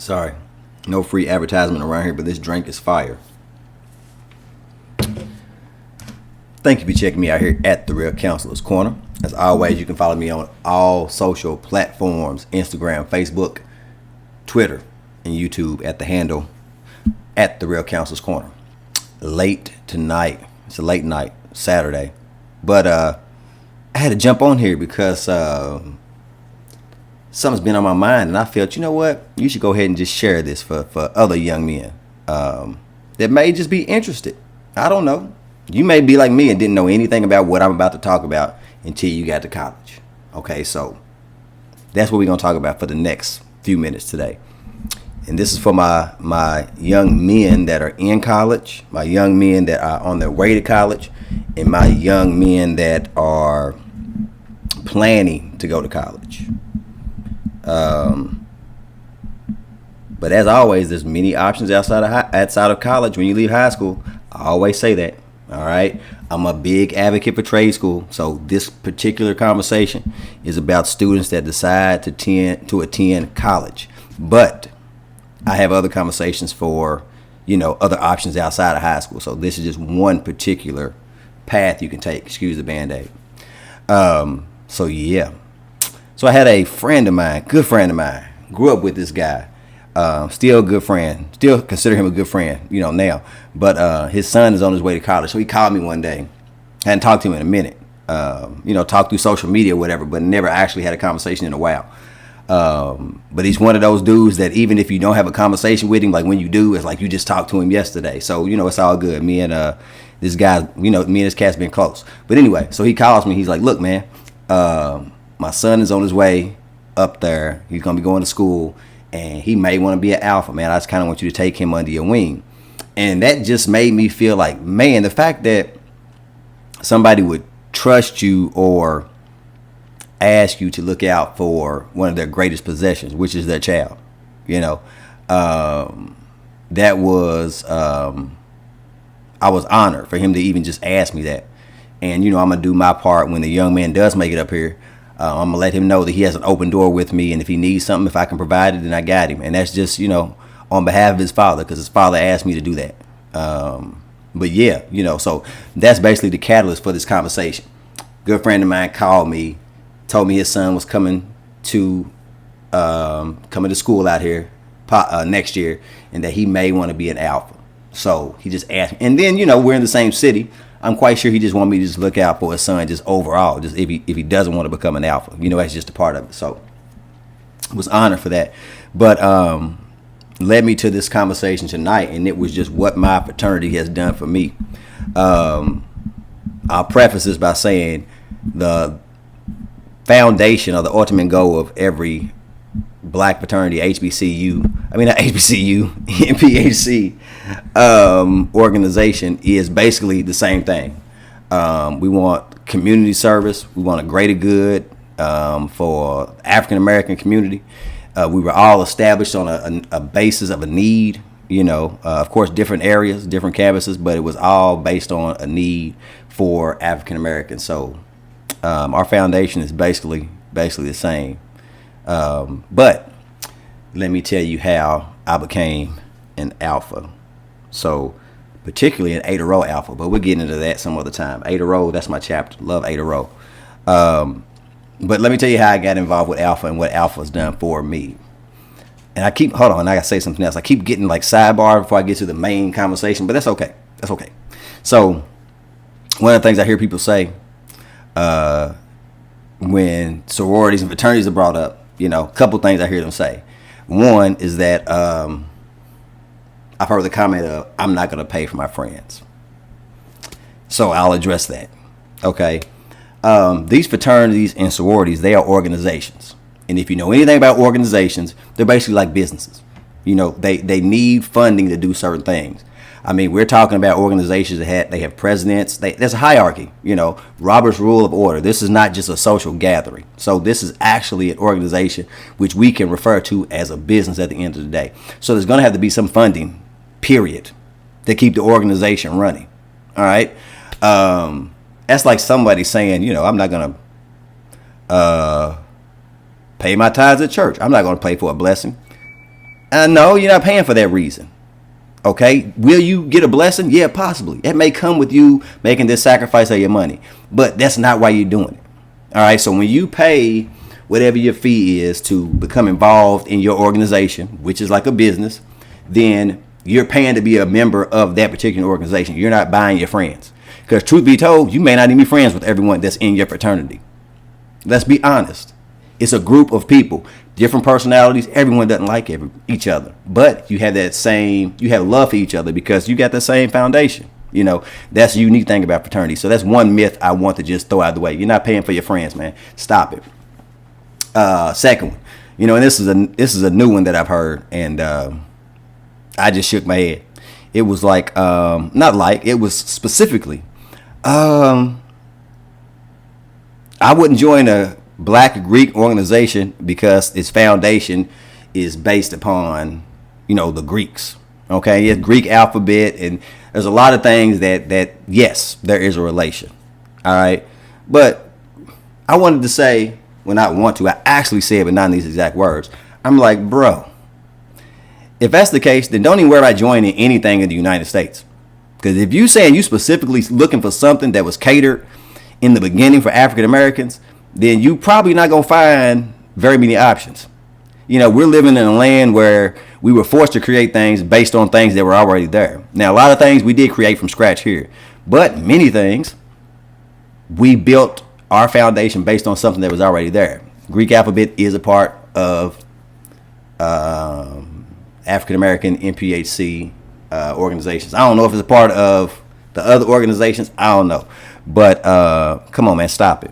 Sorry, no free advertisement around here, but this drink is fire. Thank you for checking me out here at The Real Counselor's Corner. As always, you can follow me on all social platforms, Instagram, Facebook, Twitter, and YouTube at the handle at The Real Counselor's Corner. Late tonight, it's a late night, Saturday, but I had to jump on here because something's been on my mind, and I felt, you know what, you should go ahead and just share this for other young men that may just be interested. I don't know. You may be like me and didn't know anything about what I'm about to talk about until you got to college. Okay, so that's what we're going to talk about for the next few minutes today. And this is for my young men that are in college, my young men that are on their way to college, and my young men that are planning to go to college. But as always, there's many options outside of college when you leave high school. I always say that. All right. I'm a big advocate for trade school. So this particular conversation is about students that decide to attend college. But I have other conversations for, other options outside of high school. So this is just one particular path you can take. Excuse the Band-Aid. So yeah. So I had a friend of mine, good friend of mine, grew up with this guy. Still a good friend, still consider him a good friend, now. But his son is on his way to college. So he called me one day. Hadn't talked to him in a minute. Talked through social media or whatever, but never actually had a conversation in a while. But he's one of those dudes that even if you don't have a conversation with him, like when you do, it's like you just talked to him yesterday. So, it's all good. Me and this guy, me and this cat's been close. But anyway, so he calls me. He's like, look, man, my son is on his way up there. He's going to be going to school. And he may want to be an alpha, man. I just kind of want you to take him under your wing. And that just made me feel like, man, the fact that somebody would trust you or ask you to look out for one of their greatest possessions, which is their child, that was, I was honored for him to even just ask me that. And, I'm going to do my part when the young man does make it up here. I'm going to let him know that he has an open door with me. And if he needs something, if I can provide it, then I got him. And that's just, on behalf of his father, because his father asked me to do that. But yeah, so that's basically the catalyst for this conversation. Good friend of mine called me, told me his son was coming to school out here next year, and that he may want to be an alpha. So he just asked me. And then, we're in the same city. I'm quite sure he just wanted me to just look out for his son just overall, just if he doesn't want to become an alpha. That's just a part of it. So I was honored for that. But led me to this conversation tonight, and it was just what my fraternity has done for me. I'll preface this by saying the foundation or the ultimate goal of every black fraternity, NPHC organization is basically the same thing. We want community service. We want a greater good for African American community. We were all established on a basis of a need, of course, different areas, different campuses, but it was all based on a need for African Americans. So our foundation is basically the same. But let me tell you how I became an alpha. So particularly an Ada Row alpha, but we'll get into that some other time. Ada Row, that's my chapter. Love Ada Row. But let me tell you how I got involved with alpha and what alpha has done for me. And I gotta say something else. I keep getting like sidebar before I get to the main conversation, but that's okay. That's okay. So one of the things I hear people say when sororities and fraternities are brought up, a couple things I hear them say. One is that I've heard the comment of, I'm not going to pay for my friends. So I'll address that. Okay. These fraternities and sororities, they are organizations. And if you know anything about organizations, they're basically like businesses. They need funding to do certain things. I mean, we're talking about organizations that have presidents. There's a hierarchy, Robert's Rule of Order. This is not just a social gathering. So this is actually an organization which we can refer to as a business at the end of the day. So there's going to have to be some funding, period, to keep the organization running. All right. That's like somebody saying, I'm not going to pay my tithes at church. I'm not going to pay for a blessing. No, you're not paying for that reason. Okay, will you get a blessing? Yeah, possibly. It may come with you making this sacrifice of your money, but that's not why you're doing it. All right, so when you pay whatever your fee is to become involved in your organization, which is like a business, then you're paying to be a member of that particular organization. You're not buying your friends. Because truth be told, you may not even be friends with everyone that's in your fraternity. Let's be honest. It's a group of people, different personalities. Everyone doesn't like each other, but you have love for each other because you got the same foundation. That's the unique thing about fraternity. So that's one myth I want to just throw out of the way. You're not paying for your friends, man. Stop it. Second one, and this is a new one that I've heard, and I just shook my head. It was like, it was specifically, I wouldn't join a Black Greek organization because its foundation is based upon, the Greeks. Okay, it's Greek alphabet, and there's a lot of things that yes, there is a relation. All right, but I wanted to say, I actually say it, but not in these exact words. I'm like, bro, if that's the case, then don't even worry about joining anything in the United States. Because if you saying you specifically looking for something that was catered in the beginning for African Americans, then you probably not going to find very many options. We're living in a land where we were forced to create things based on things that were already there. Now, a lot of things we did create from scratch here, but many things we built our foundation based on something that was already there. Greek alphabet is a part of African American NPHC organizations. I don't know if it's a part of the other organizations. I don't know. But come on, man, stop it.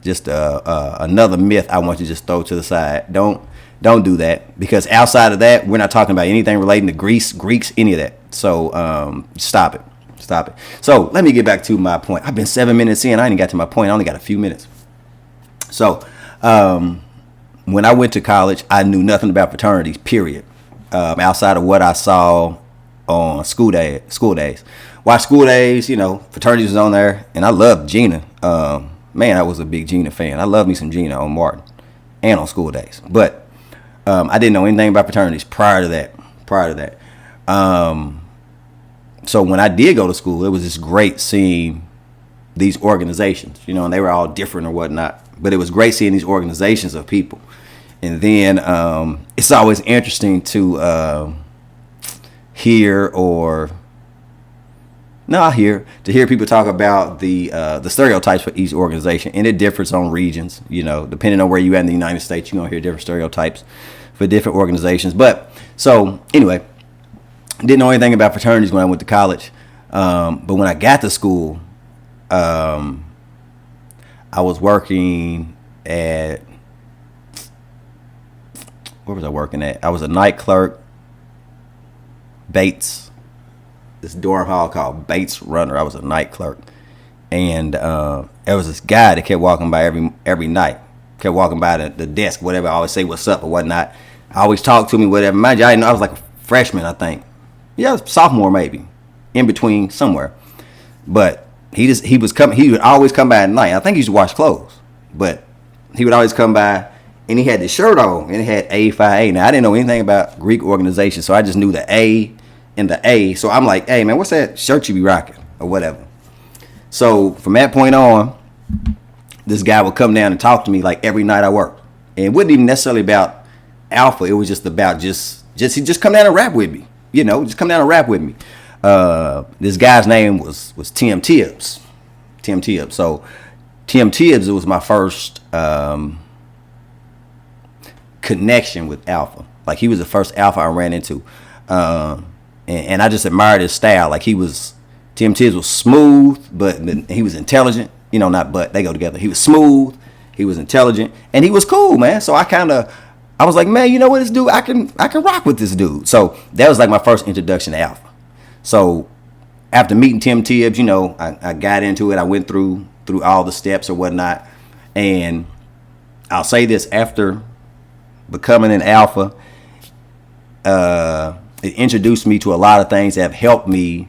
Just another myth I want you to just throw to the side. Don't do that, because outside of that, we're not talking about anything relating to Greece, Greeks, any of that. So stop it. So let me get back to my point. I've been 7 minutes in. I ain't got to my point. I only got a few minutes. So when I went to college, I knew nothing about fraternities, period. Outside of what I saw on school days. Watch School Days, fraternities was on there, and I loved Gina. Man, I was a big Gina fan. I love me some Gina on Martin and on School Days. But I didn't know anything about fraternities prior to that. So when I did go to school, it was just great seeing these organizations, and they were all different or whatnot. But it was great seeing these organizations of people. And then it's always interesting to hear people talk about the stereotypes for each organization, and it differs on regions. Depending on where you at in the United States, you're gonna hear different stereotypes for different organizations. But so anyway, didn't know anything about fraternities when I went to college. But when I got to school, I was working at, where was I working at? I was a night clerk, Bates. This dorm hall called Bates Runner. I was a night clerk, and there was this guy that kept walking by every night. Kept walking by the desk, whatever. I always say what's up or whatnot. I always talk to me, whatever. Mind you, I didn't know I was like a freshman, I think. Yeah, sophomore maybe, in between somewhere. But he would always come by at night. I think he used to wash clothes, but he would always come by, and he had this shirt on, and it had Alpha Phi Alpha. Now I didn't know anything about Greek organization, so I just knew the A and the A. So I'm like, hey man, what's that shirt you be rocking or whatever? So from that point on, this guy would come down and talk to me like every night I worked. And it wasn't even necessarily about Alpha. It was just about he just come down and rap with me. Just come down and rap with me. This guy's name was Tim Tibbs. So Tim Tibbs, it was my first connection with Alpha. Like, he was the first Alpha I ran into. And I just admired his style. Like, Tim Tibbs was smooth, but he was intelligent. They go together. He was smooth, he was intelligent, and he was cool, man. So I was like, man, you know what, this dude, I can rock with this dude. So that was like my first introduction to Alpha. So after meeting Tim Tibbs, I got into it. I went through all the steps or whatnot. And I'll say this, after becoming an Alpha, it introduced me to a lot of things that have helped me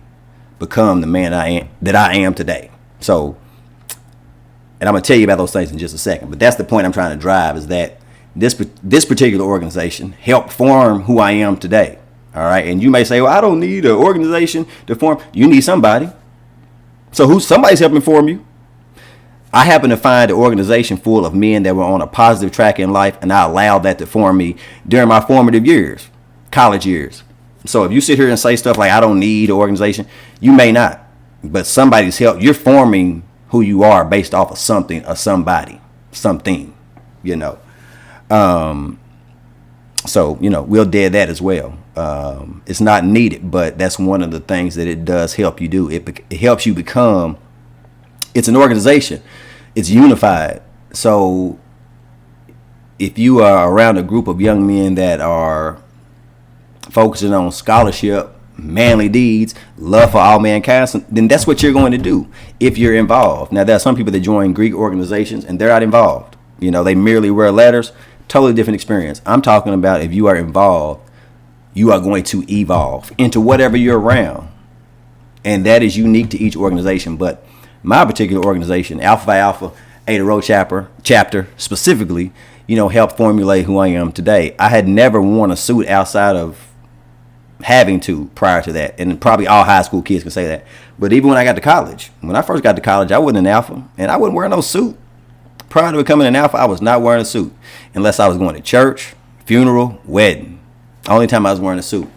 become the man that I am today. So, and I'm going to tell you about those things in just a second. But that's the point I'm trying to drive, is that this particular organization helped form who I am today. All right. And you may say, well, I don't need an organization to form. You need somebody. So somebody's helping form you. I happened to find an organization full of men that were on a positive track in life, and I allowed that to form me during my formative years, college years. So if you sit here and say stuff like, I don't need an organization, you may not. But somebody's help. You're forming who you are based off of something or somebody, something, So, we'll dead that as well. It's not needed, but that's one of the things that it does help you do. It helps you become, it's an organization. It's unified. So if you are around a group of young men that are focusing on scholarship, manly deeds, love for all mankind, then that's what you're going to do if you're involved. Now, there are some people that join Greek organizations and they're not involved. They merely wear letters. Totally different experience. I'm talking about if you are involved, you are going to evolve into whatever you're around. And that is unique to each organization. But my particular organization, Alpha Phi Alpha, Ada Rho chapter specifically, helped formulate who I am today. I had never worn a suit outside of having to prior to that. And probably all high school kids can say that. But even when I got to college, when I first got to college, I wasn't an Alpha and I wasn't wearing no suit. Prior to becoming an Alpha, I was not wearing a suit unless I was going to church, funeral, wedding. Only time I was wearing a suit.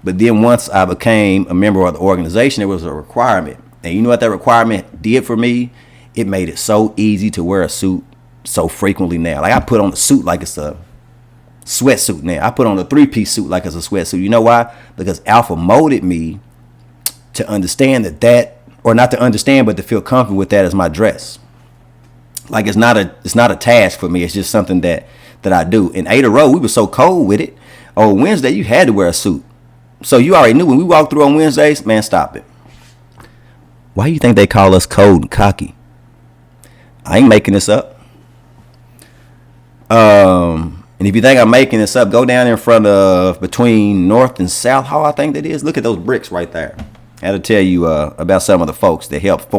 But then once I became a member of the organization, it was a requirement. And you know what that requirement did for me? It made it so easy to wear a suit so frequently now. Like I put on a suit like it's a sweatsuit now. I put on a 3-piece suit like it's a sweatsuit. You know why? Because Alpha molded me to understand or not to understand, but to feel comfortable with that as my dress. Like it's not a task for me. It's just something that I do. In Ada Rho, we were so cold with it. On Wednesday, you had to wear a suit. So you already knew when we walked through on Wednesdays, man, stop it. Why do you think they call us cold and cocky? I ain't making this up. And if you think I'm making this up, go down in front of between North and South Hall, I think that is. Look at those bricks right there. That'll tell you about some of the folks that help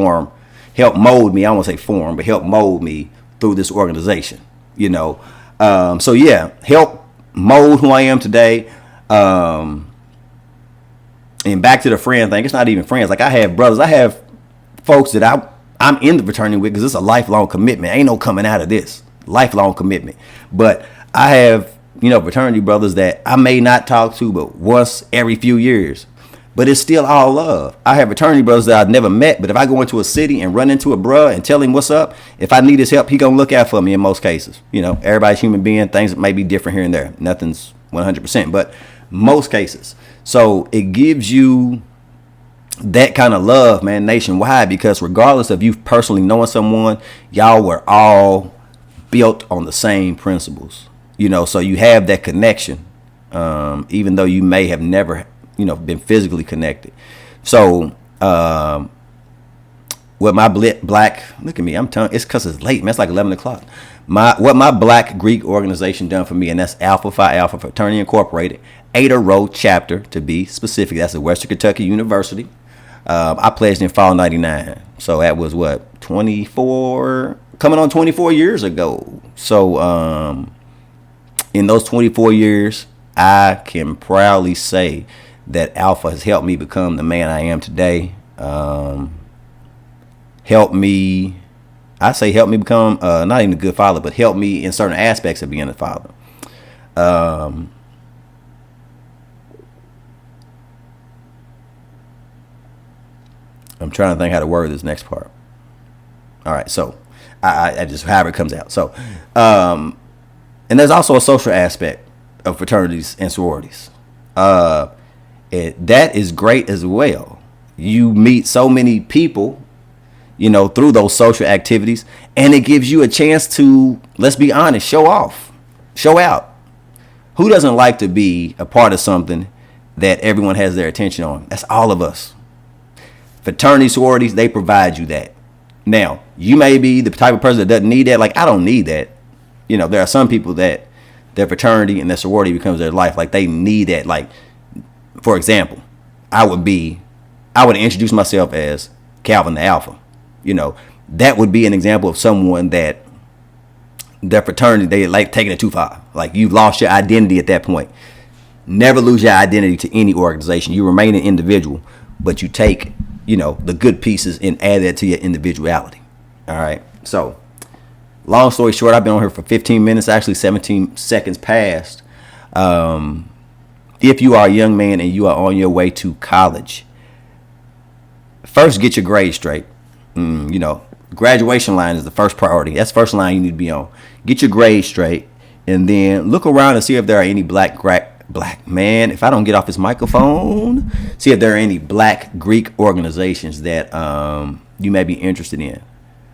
mold me. I won't say form, but help mold me through this organization. So yeah, help mold who I am today. And back to the friend thing, it's not even friends. Like I have brothers, I have folks that I'm in the fraternity with because it's a lifelong commitment. Ain't no coming out of this. Lifelong commitment. But I have, fraternity brothers that I may not talk to but once every few years. But it's still all love. I have fraternity brothers that I've never met, but if I go into a city and run into a bruh and tell him what's up, if I need his help, he gonna look out for me in most cases. Everybody's human being, things may be different here and there. Nothing's 100%, but most cases. So it gives you that kind of love, man, nationwide, because regardless of you personally knowing someone, y'all were all built on the same principles, so you have that connection, even though you may have never, been physically connected. So what my black, look at me, it's because it's late, man, it's like 11 o'clock. What my black Greek organization done for me, and that's Alpha Phi Alpha Fraternity Incorporated, Ada Rho chapter to be specific. That's at Western Kentucky University. I pledged in fall 99. So that was 24, coming on 24 years ago. So in those 24 years, I can proudly say that Alpha has helped me become the man I am today. Helped me become not even a good father, but helped me in certain aspects of being a father. I'm trying to think how to word this next part. All right, so I just however it comes out. So, and there's also a social aspect of fraternities and sororities. That is great as well. You meet so many people, through those social activities, and it gives you a chance to, let's be honest, show off, show out. Who doesn't like to be a part of something that everyone has their attention on? That's all of us. Fraternity sororities, they provide you that. Now, you may be the type of person that doesn't need that. Like, I don't need that. There are some people that their fraternity and their sorority becomes their life. Like, they need that. Like, for example, I would introduce myself as Calvin the Alpha. That would be an example of someone that their fraternity, they like taking it too far. Like you've lost your identity at that point. Never lose your identity to any organization. You remain an individual, but you take, the good pieces and add that to your individuality. All right. So, long story short, I've been on here for 15 minutes, actually 17 seconds past. If you are a young man and you are on your way to college, first get your grades straight. Graduation line is the first priority. That's the first line you need to be on. Get your grades straight, and then look around and see if there are any black man. If I don't get off this microphone, see if there are any black Greek organizations that you may be interested in.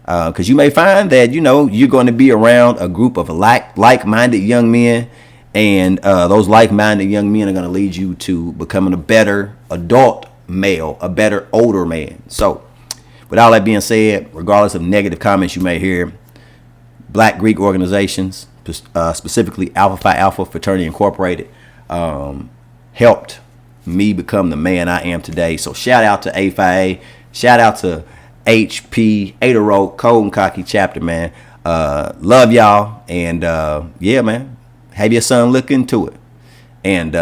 Because you may find that you're going to be around a group of like-minded young men, and those like-minded young men are going to lead you to becoming a better adult male, a better older man. So, with all that being said, regardless of negative comments you may hear, black Greek organizations, specifically Alpha Phi Alpha Fraternity Incorporated, helped me become the man I am today. So shout out to AFIA, shout out to HP, Adero, Cold and Cocky chapter, man. Love y'all, and yeah, man. Have your son look into it, and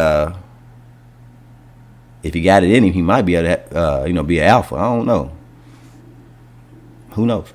if he got it in him, he might be able to, be an alpha. I don't know. Who knows?